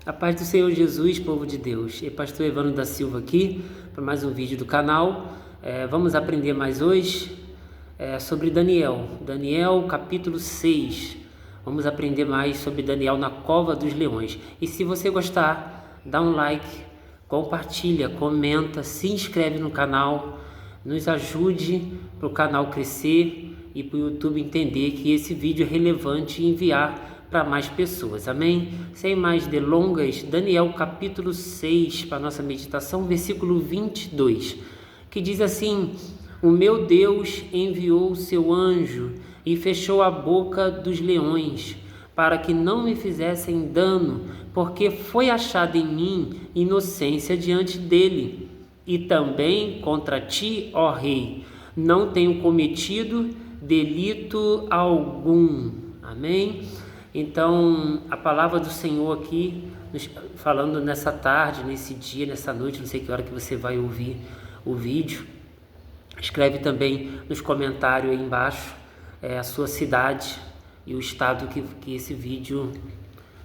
A paz do Senhor Jesus, povo de Deus. É pastor Evandro da Silva aqui para mais um vídeo do canal. Vamos aprender mais hoje sobre Daniel. Daniel capítulo 6. Vamos aprender mais sobre Daniel na cova dos leões. E se você gostar, dá um like, compartilha, comenta, se inscreve no canal. Nos ajude para o canal crescer e para o YouTube entender que esse vídeo é relevante e enviar para mais pessoas, amém? Sem mais delongas, Daniel capítulo 6, para nossa meditação, versículo 22, que diz assim: o meu Deus enviou o seu anjo e fechou a boca dos leões, para que não me fizessem dano, porque foi achada em mim inocência diante dele. E também contra ti, ó rei, não tenho cometido delito algum. Amém? Então, a palavra do Senhor aqui, falando nessa tarde, nesse dia, nessa noite, não sei que hora que você vai ouvir o vídeo. Escreve também nos comentários aí embaixo a sua cidade e o estado que esse vídeo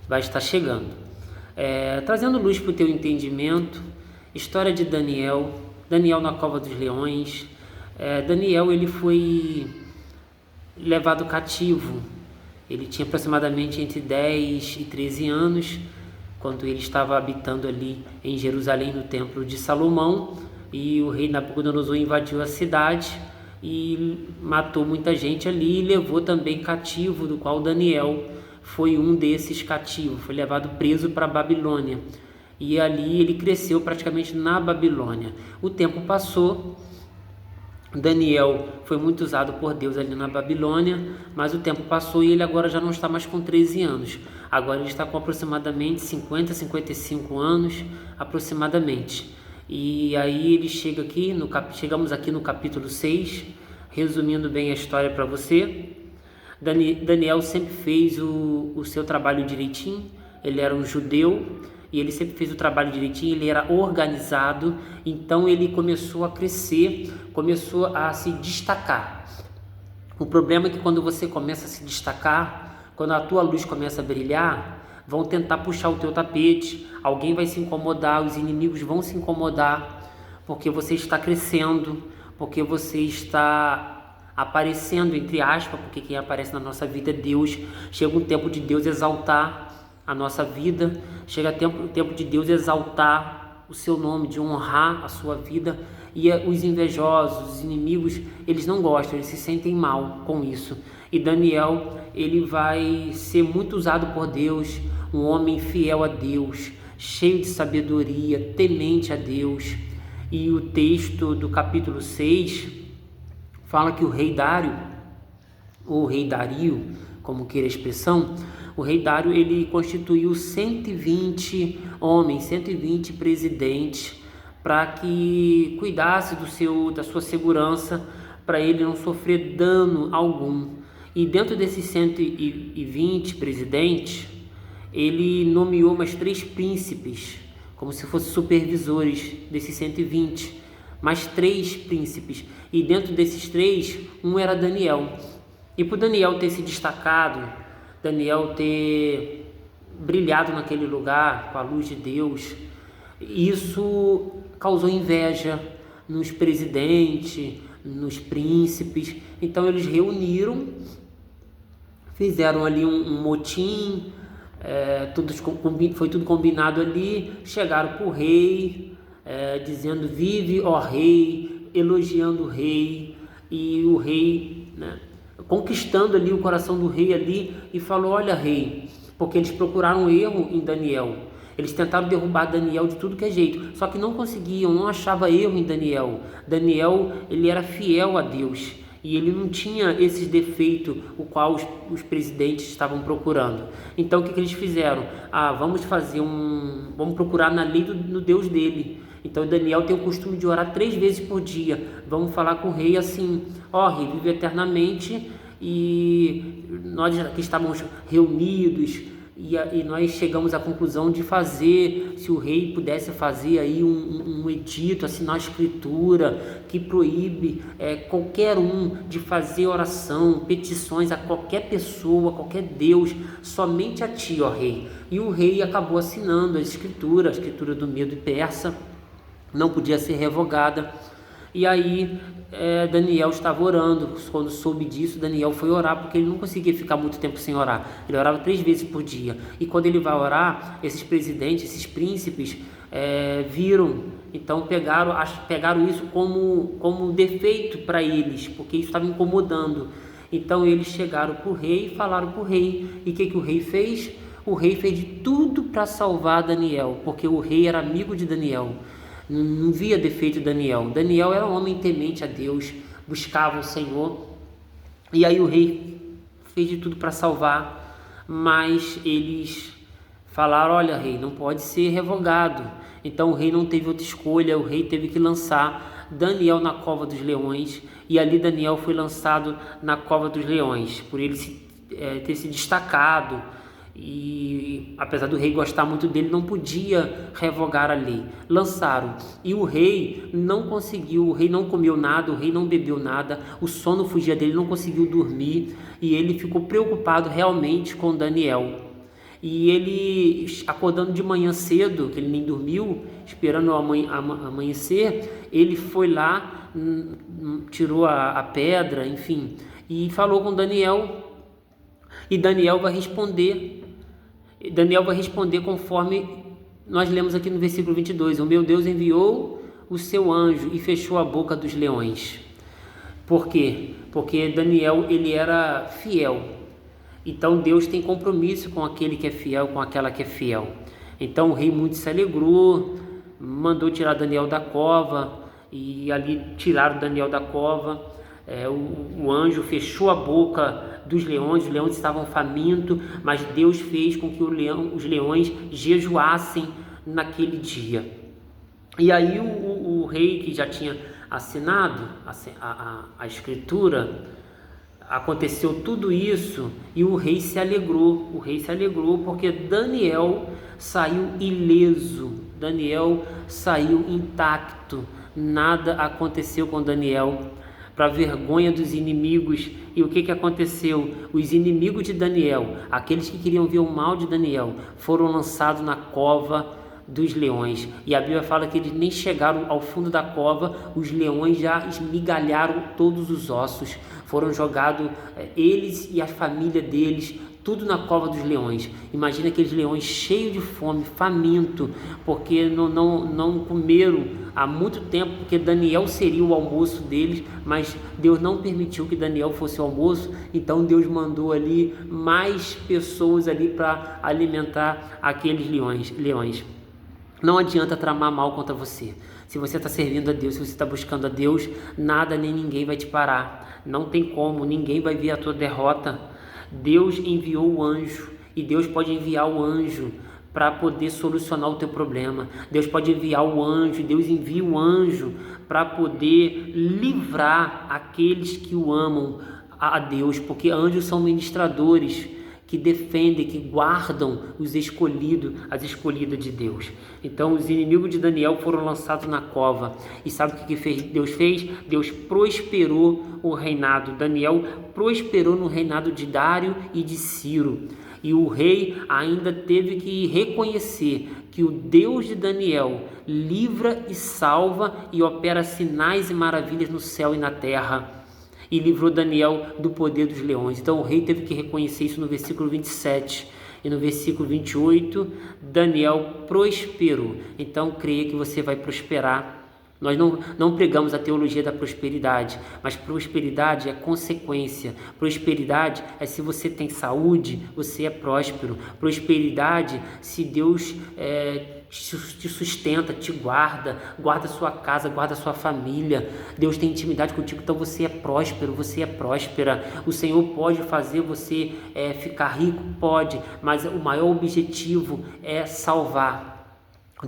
vai estar chegando. Trazendo luz para o teu entendimento, história de Daniel na cova dos leões. Daniel, ele foi levado cativo. Ele tinha aproximadamente entre 10 e 13 anos, quando ele estava habitando ali em Jerusalém, no templo de Salomão, e o rei Nabucodonosor invadiu a cidade e matou muita gente ali e levou também cativo, do qual Daniel foi um desses cativos, foi levado preso para a Babilônia. E ali ele cresceu praticamente na Babilônia. O tempo passou, Daniel foi muito usado por Deus ali na Babilônia, mas o tempo passou e ele agora já não está mais com 13 anos. Agora ele está com aproximadamente 50, 55 anos, aproximadamente. E aí ele chegamos aqui no capítulo 6, resumindo bem a história para você. Daniel sempre fez o seu trabalho direitinho, ele era um judeu, e ele sempre fez o trabalho direitinho, ele era organizado, então ele começou a crescer, começou a se destacar. O problema é que quando você começa a se destacar, quando a tua luz começa a brilhar, vão tentar puxar o teu tapete, alguém vai se incomodar, os inimigos vão se incomodar, porque você está crescendo, porque você está aparecendo, entre aspas, porque quem aparece na nossa vida é Deus. Chega um tempo de Deus exaltar a nossa vida, chega o tempo de Deus exaltar o seu nome, de honrar a sua vida, e os invejosos, os inimigos, eles não gostam, eles se sentem mal com isso. E Daniel, ele vai ser muito usado por Deus, um homem fiel a Deus, cheio de sabedoria, temente a Deus. E o texto do capítulo 6 fala que o rei Dário, ou rei Dario, como queira a expressão, o rei Dário, ele constituiu 120 homens, 120 presidentes, para que cuidasse da sua segurança, para ele não sofrer dano algum. E dentro desses 120 presidentes, ele nomeou mais 3 príncipes, como se fossem supervisores desses 120, mais 3 príncipes. E dentro desses 3, um era Daniel. E por Daniel ter se destacado, Daniel ter brilhado naquele lugar com a luz de Deus, isso causou inveja nos presidentes, nos príncipes. Então eles reuniram, fizeram ali um motim, foi tudo combinado ali, chegaram para o rei, dizendo: vive, ó rei, elogiando o rei, e o rei, conquistando ali o coração do rei ali, e falou: olha rei, porque eles procuraram erro em Daniel, eles tentaram derrubar Daniel de tudo que é jeito, só que não conseguiam, não achava erro em Daniel. Daniel, ele era fiel a Deus, e ele não tinha esses defeitos o qual os presidentes estavam procurando. Então o que eles fizeram? Vamos procurar na lei do Deus dele. Então Daniel tem o costume de orar 3 vezes por dia. Vamos falar com o rei assim: ó rei, vive eternamente, e nós aqui estávamos reunidos e nós chegamos à conclusão de fazer, se o rei pudesse fazer aí um edito, assinar a escritura que proíbe qualquer um de fazer oração, petições a qualquer pessoa, a qualquer Deus, somente a ti, ó rei. E o rei acabou assinando a escritura do Medo persa, não podia ser revogada. E aí Daniel estava orando. Quando soube disso, Daniel foi orar, porque ele não conseguia ficar muito tempo sem orar. Ele orava 3 vezes por dia. E quando ele vai orar, esses presidentes, esses príncipes viram, então pegaram isso como defeito para eles, porque isso estava incomodando. Então eles chegaram para o rei e falaram para o rei. E o que o rei fez? O rei fez de tudo para salvar Daniel, porque o rei era amigo de Daniel. Não via defeito em Daniel. Daniel era um homem temente a Deus, buscava o Senhor. E aí o rei fez de tudo para salvar, mas eles falaram: olha, rei, não pode ser revogado. Então o rei não teve outra escolha, o rei teve que lançar Daniel na cova dos leões, e ali Daniel foi lançado na cova dos leões, por ele ter se destacado. E apesar do rei gostar muito dele, não podia revogar a lei. Lançaram, e o rei não conseguiu, o rei não comeu nada, o rei não bebeu nada, o sono fugia dele, não conseguiu dormir, e ele ficou preocupado realmente com Daniel. E ele, acordando de manhã cedo, que ele nem dormiu, esperando amanhecer, ele foi lá, tirou a pedra, enfim, e falou com Daniel. E Daniel vai responder conforme nós lemos aqui no versículo 22. O meu Deus enviou o seu anjo e fechou a boca dos leões. Por quê? Porque Daniel, ele era fiel. Então Deus tem compromisso com aquele que é fiel, com aquela que é fiel. Então o rei muito se alegrou, mandou tirar Daniel da cova, e ali tiraram Daniel da cova. O anjo fechou a boca dos leões, os leões estavam famintos, mas Deus fez com que os leões jejuassem naquele dia. E aí o rei, que já tinha assinado a escritura, aconteceu tudo isso, e o rei se alegrou porque Daniel saiu ileso, Daniel saiu intacto, nada aconteceu com Daniel, para vergonha dos inimigos. E o que aconteceu? Os inimigos de Daniel, aqueles que queriam ver o mal de Daniel, foram lançados na cova dos leões. E a Bíblia fala que eles nem chegaram ao fundo da cova, os leões já esmigalharam todos os ossos, foram jogados eles e a família deles, tudo na cova dos leões. Imagina aqueles leões cheios de fome, faminto, porque não comeram há muito tempo, porque Daniel seria o almoço deles, mas Deus não permitiu que Daniel fosse o almoço. Então Deus mandou ali mais pessoas ali para alimentar aqueles leões. Não adianta tramar mal contra você. Se você está servindo a Deus, se você está buscando a Deus, nada nem ninguém vai te parar. Não tem como, ninguém vai ver a tua derrota. Deus enviou o anjo, e Deus pode enviar o anjo para poder solucionar o teu problema. Deus pode enviar o anjo, Deus envia o anjo para poder livrar aqueles que o amam a Deus, porque anjos são ministradores que defendem, que guardam os escolhidos, as escolhidas de Deus. Então os inimigos de Daniel foram lançados na cova. E sabe o que Deus fez? Deus prosperou o reinado. Daniel prosperou no reinado de Dário e de Ciro. E o rei ainda teve que reconhecer que o Deus de Daniel livra e salva e opera sinais e maravilhas no céu e na terra, e livrou Daniel do poder dos leões. Então o rei teve que reconhecer isso no versículo 27. E no versículo 28, Daniel prosperou. Então creia que você vai prosperar. Nós não pregamos a teologia da prosperidade, mas prosperidade é consequência. Prosperidade é se você tem saúde, você é próspero. Prosperidade, se Deus te sustenta, te guarda sua casa, guarda sua família. Deus tem intimidade contigo, então você é próspero, você é próspera. O Senhor pode fazer você ficar rico? Pode, mas o maior objetivo é salvar.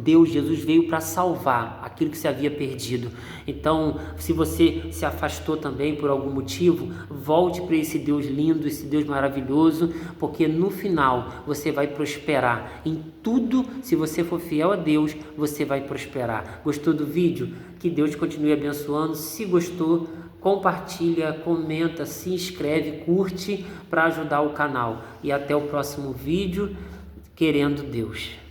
Jesus veio para salvar aquilo que se havia perdido. Então, se você se afastou também por algum motivo, volte para esse Deus lindo, esse Deus maravilhoso, porque no final você vai prosperar em tudo. Se você for fiel a Deus, você vai prosperar. Gostou do vídeo? Que Deus continue abençoando. Se gostou, compartilha, comenta, se inscreve, curte para ajudar o canal. E até o próximo vídeo, querendo Deus.